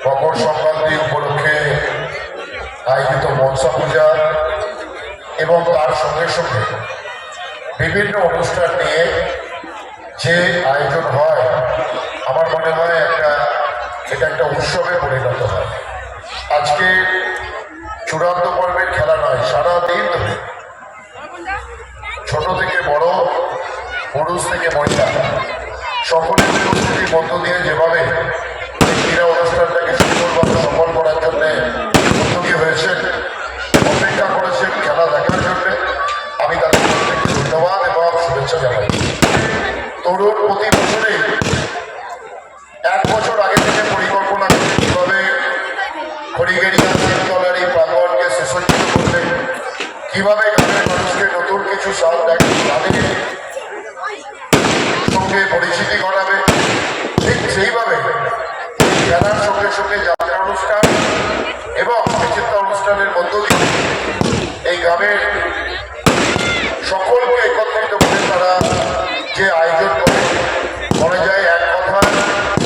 মকর সংক্রান্তি উপলক্ষে আয়োজিত মনসা পূজা এবং তার সঙ্গে সঙ্গে বিভিন্ন অনুষ্ঠান নিয়ে যে আয়োজন হয়, আমার মনে হয় এটা একটা উৎসবে পরিণত হয়। আজকে চূড়ান্ত পর্বের খেলা নয়, সারাদিন ধরে ছোট থেকে বড়, পুরুষ থেকে মহিলা সকলের উপস্থিতির মধ্য দিয়ে যেভাবে এই ক্রীড়া অনুষ্ঠানটাকে সুন্দরভাবে সফল করার জন্য উদ্যোগী হয়েছেন, অপেক্ষা করেছেন খেলা দেখার জন্য, আমি তাদের প্রত্যেককে ধন্যবাদ এবং শুভেচ্ছা জানাই। তরুণ প্রতি বছরেই 1 বছর আগে থেকে পরিকল্পনা করে কীভাবে খড়িগেড়িয়া শিবতলার এই প্রাঙ্গণকে সুসজ্জিত করবে, কীভাবে গ্রামের মানুষকে নতুন কিছু তাদের সঙ্গে পরিচিতি ঘটাবে, ঠিক সেইভাবে খেলার সঙ্গে সঙ্গে যাত্রা অনুষ্ঠান এবং বিচিত্র অনুষ্ঠানের মধ্য দিয়ে এই গ্রামের সকলকে একত্রিত করে তারা যে আয়োজন করে, বলা যায় এক কথা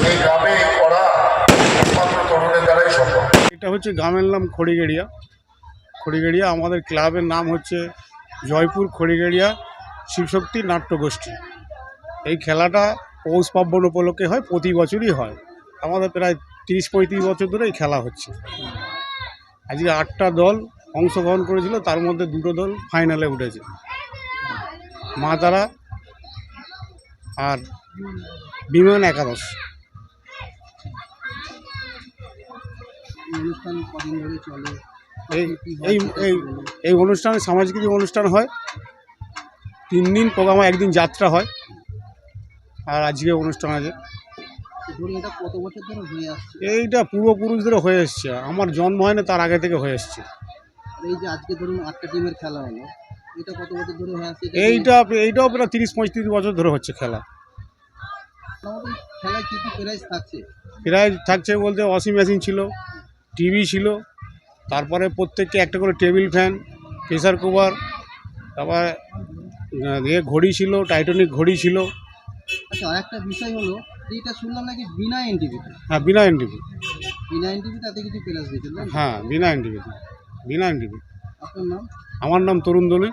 এই গ্রামে করা একমাত্র তরুণের দ্বারাই সম্ভব। এটা হচ্ছে গ্রামের নাম খড়িগেড়িয়া। আমাদের ক্লাবের নাম হচ্ছে জয়পুর খড়িগেড়িয়া শিবশক্তি নাট্যগোষ্ঠী। এই খেলাটা পৌষ পার্বণ উপলক্ষে হয়, প্রতি বছরই হয়। আমাদের প্রায় 30-35 বছর ধরে এই খেলা হচ্ছে। আজকে 8টা দল অংশগ্রহণ করেছিল, তার মধ্যে 2টো দল ফাইনালে উঠেছে, মা তারা আর বিমান একাদশ। এই অনুষ্ঠানে সাংস্কৃতিক অনুষ্ঠান হয়, 3 দিন প্রোগ্রাম হয়, একদিন যাত্রা হয়, আর আজকে অনুষ্ঠান আছে। কত বছর ধরে হয়ে আসছে? এইটা পূর্বপুরুষদের হয়ে এসছে, আমার জন্ম হয় না তার আগে থেকে হয়ে এসছে। এই যে আজকে ধরুন 8টা টিমের খেলা হলো, এটা কত বছর ধরে হয়ে আসছে? এইটাও প্রায় 30-35 বছর ধরে হচ্ছে খেলা। খেলায় কী কী প্রাইজ থাকছে? প্রাইজ থাকছে বলতে ওয়াশিং মেশিন ছিল, টিভি ছিল, তারপরে প্রত্যেককে একটা করে টেবিল ফ্যান, প্রেসার কুকার, তারপর ঘড়ি ছিল, টাইটানিক ঘড়ি ছিল। আচ্ছা, আরেকটা বিষয় হলো এইটা শুনলাম নাকি বিনা এনটিভিতে। হ্যাঁ, বিনা এনটিভি। বিনা এনটিভি তাতে কিছু প্রাইজ দিয়েছেন? হ্যাঁ, বিনা এনটিভি। আপনার নাম? আমার নাম তরুণ দলুই।